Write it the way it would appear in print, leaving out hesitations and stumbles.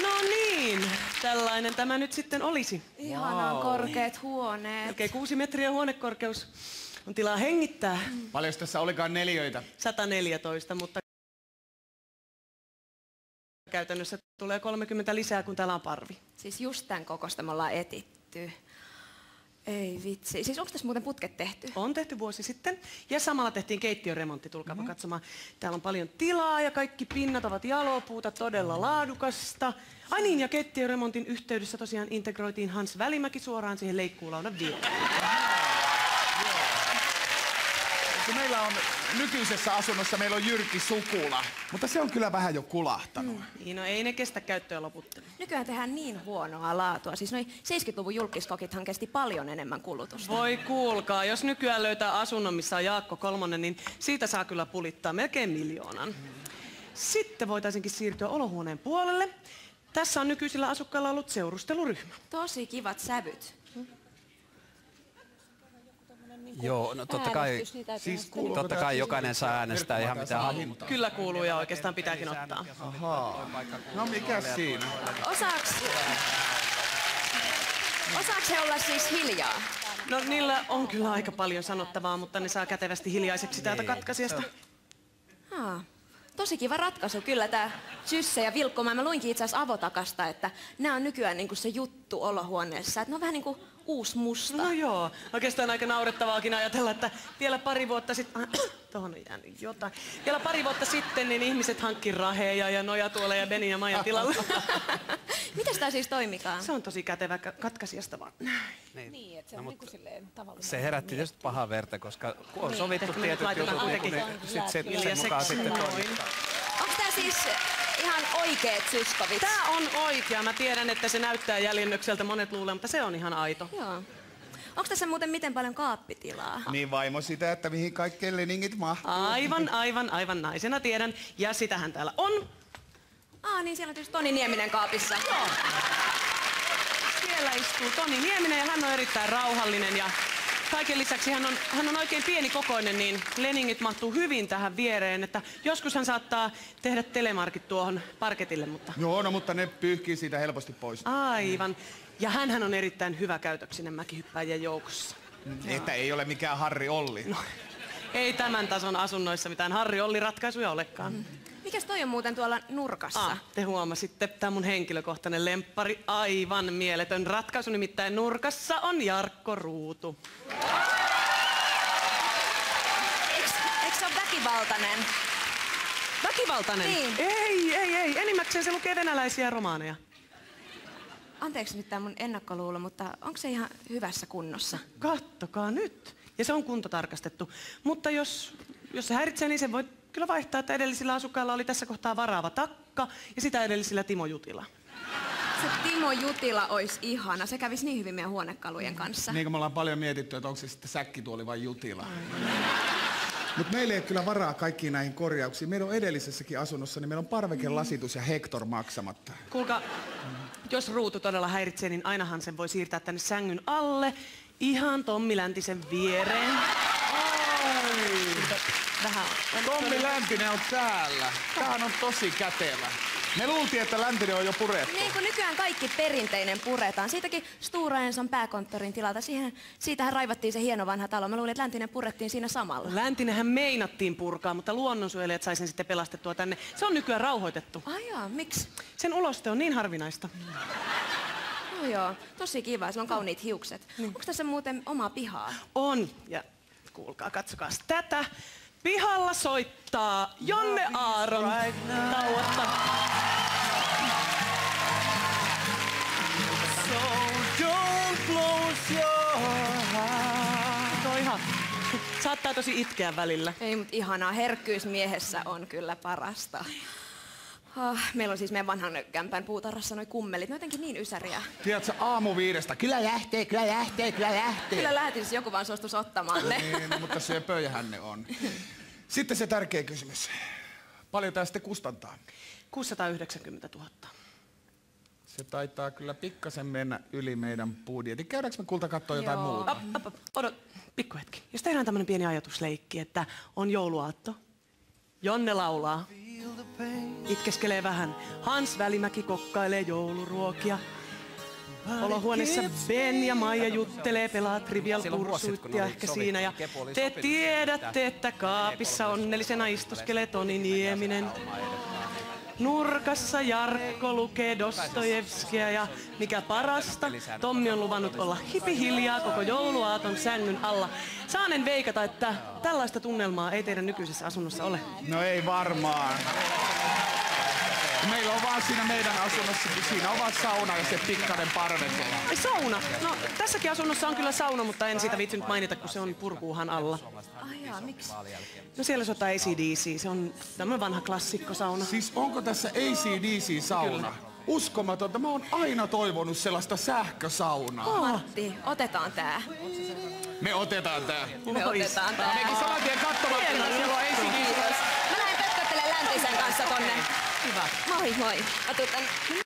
No niin, tällainen tämä nyt sitten olisi. Ihanaa korkeat huoneet. Melkein 6 metriä huonekorkeus. On tilaa hengittää. Paljon tässä olikaan neliöitä? 114, mutta käytännössä tulee 30 lisää, kun täällä on parvi. Siis just tän kokosta me ollaan etitty. Ei vitsi. Siis onko tässä muuten putket tehty? On tehty vuosi sitten. Ja samalla tehtiin keittiöremontti, tulkaapa katsomaan. Täällä on paljon tilaa ja kaikki pinnat ovat jalopuuta, todella laadukasta. Ai niin, ja keittiöremontin yhteydessä tosiaan integroitiin Hans Välimäki suoraan siihen leikkuulaudan viereen. Kun meillä on nykyisessä asunnossa meillä on Jyrki Sukula, mutta se on kyllä vähän jo kulahtanut. Niin, no ei ne kestä käyttöä loputtele. Nykyään tehdään niin huonoa laatua. Siis noi 70-luvun julkiskokithan kesti paljon enemmän kulutusta. Voi kuulkaa, jos nykyään löytää asunnon, missä on Jaakko Kolmonen, niin siitä saa kyllä pulittaa melkein 1 000 000. Sitten voitaisinkin siirtyä olohuoneen puolelle. Tässä on nykyisillä asukkailla ollut seurusteluryhmä. Tosi kivat sävyt. Joo, no totta kai jokainen saa äänestää ihan mitä haluaa. Kyllä kuuluu ja oikeastaan pitääkin ottaa. Ahaa. No mikä siinä? Osaaks he olla siis hiljaa? No niillä on kyllä aika paljon sanottavaa, mutta ne saa kätevästi hiljaiseksi täältä katkaisijasta. Tosi kiva ratkaisu kyllä tää Sysse ja Vilkkomaa. Mä luinkin itse asiassa Avotakasta, että nämä on nykyään niinku se juttu olohuoneessa. Että ne on vähän niinku uusi musta. No joo, oikeastaan aika naurettavaakin ajatella, että vielä pari vuotta sitten... Tuohon on jäänyt jotain. Vielä pari vuotta sitten niin ihmiset hankki raheja ja nojatuoleja ja Beni ja Maijan tilalle. Mitäs tää siis toimikaan? Se on tosi kätevä katkaisijasta vaan. Niin, että se on niinku silleen tavallinen. Se herätti tietysti pahaa verta, koska kun on sovittu Ehkä me nyt tietyt jutut, laitetaan niin sen mukaan sitten toimitaan. Onko tää siis ihan oikeet Zyskowicz? Tää on oikea. Mä tiedän, että se näyttää jäljennökseltä, monet luulee, mutta se on ihan aito. Joo. Onko tässä muuten miten paljon kaappitilaa? Niin vaimo sitä, että mihin kaikkeen leningit mahtuu. Aivan naisena tiedän. Ja sitähän täällä on. Niin siellä on tietysti Toni Nieminen kaapissa. Joo. Siellä istuu Toni Nieminen ja hän on erittäin rauhallinen ja kaiken lisäksi hän on oikein pienikokoinen, niin leningit mahtuu hyvin tähän viereen, että joskus hän saattaa tehdä telemarkit tuohon parketille, mutta... Joo, no mutta ne pyyhkii siitä helposti pois. Aivan. Ja hänhän on erittäin hyvä käytöksinen mäkihyppäjien joukossa. Että ei ole mikään Harri Olli. No, ei tämän tason asunnoissa mitään Harri Olli-ratkaisuja olekaan. Mikäs toi on muuten tuolla nurkassa? Te huomasitte, tämä mun henkilökohtainen lemppari, aivan mieletön ratkaisu, nimittäin nurkassa on Jarkko Ruutu. Eikö se ole väkivaltainen? Väkivaltainen? Niin. Ei. Enimmäkseen se lukee venäläisiä romaaneja. Anteeksi nyt tää mun ennakkoluulo, mutta onko se ihan hyvässä kunnossa? Kattokaa nyt. Ja se on kuntotarkastettu. Mutta jos se häiritsee, niin sen voi kyllä vaihtaa, että edellisillä asukkailla oli tässä kohtaa Varaava Takka ja sitä edellisillä Timo Jutila. Se Timo Jutila olisi ihana. Se kävisi niin hyvin meidän huonekalujen kanssa. Niin kuin me ollaan paljon mietitty, että onko se sitten säkkituoli vai Jutila. Mutta meillä ei ole kyllä varaa kaikkiin näihin korjauksiin. Meillä on edellisessäkin asunnossa, niin meillä on parvekelasitus ja Hector maksamatta. Kuulkaa, jos ruutu todella häiritsee, niin ainahan sen voi siirtää tänne sängyn alle. Ihan Tommi Läntisen viereen. Vähän. Tommi Läntinen on täällä. Tämähän on tosi kätevä. Me luultiin, että Läntinen on jo purettu. Niin kuin nykyään kaikki perinteinen puretaan. Siitäkin Stora Enson pääkonttorin tilalta. Siitähän raivattiin se hieno vanha talo. Mä luulin, että Läntinen purettiin siinä samalla. Läntinenhän meinattiin purkaa, mutta luonnonsuojelijat sai sen sitten pelastettua tänne. Se on nykyään rauhoitettu. Ai jaa, miksi? Sen uloste on niin harvinaista. No joo, tosi kiva. Sillä on kauniit hiukset. Onko tässä muuten oma pihaa? On. Ja kuulkaa, katsokaa tätä. Pihalla soittaa Jonne Aaron tauotta. So don't close your eyes. Toi ihan. Saattaa tosi itkeä välillä. Ei, mutta ihanaa. Herkkyys miehessä on kyllä parasta. Meillä on siis meidän vanhan kämpän puutarhassa noi kummelit. Ne on jotenkin niin ysäriä. Tiedätkö, 4:00 kyllä lähtee. Kyllä lähtis, jos joku vaan suostus ottamaan ne. Niin, mutta söpöjähän ne on. Sitten se tärkeä kysymys. Paljon tää sitten kustantaa? 690 000. Se taitaa kyllä pikkasen mennä yli meidän budjetin. Käydäänkö me kulta katsoa jotain muuta? Odot, pikkuhetki. Jos tehdään tämmönen pieni ajatusleikki, että on jouluaatto. Jonne laulaa. itkeskelee vähän. Hans Välimäki kokkailee jouluruokia. Olohuoneessa Ben ja Maija juttelee, pelaa Trivial Pursuittia ehkä siinä. Ja te tiedätte, että kaapissa onnellisena istuskelee Toni Nieminen. Nurkassa Jarkko lukee Dostojevskia ja mikä parasta, Tommi on luvannut olla hipihiljaa koko jouluaaton sängyn alla. Saanen veikata, että tällaista tunnelmaa ei teidän nykyisessä asunnossa ole. No ei varmaan. Meillä on vaan siinä meidän asunnossa, siinä on vaan sauna ja se pikkainen parveke. Ai sauna? No tässäkin asunnossa on kyllä sauna, mutta en siitä viitsinyt mainita, kun se on purkuuhan alla. Ai jaa, miksi? No siellä soittaa AC/DC, se on tämmönen vanha klassikkosauna. Siis onko tässä AC/DC-sauna? Kyllä. Uskomatonta, mä oon aina toivonut sellaista sähkösaunaa. Matti, otetaan tää. Me otetaan tää. Me otetaan tää. Mekin saman tien katsomaan, että siellä on AC/DC. Kiitos. Mä lähden pötköttelen Läntisen kanssa tonne. Hyvä. Moi moi. Otu tän.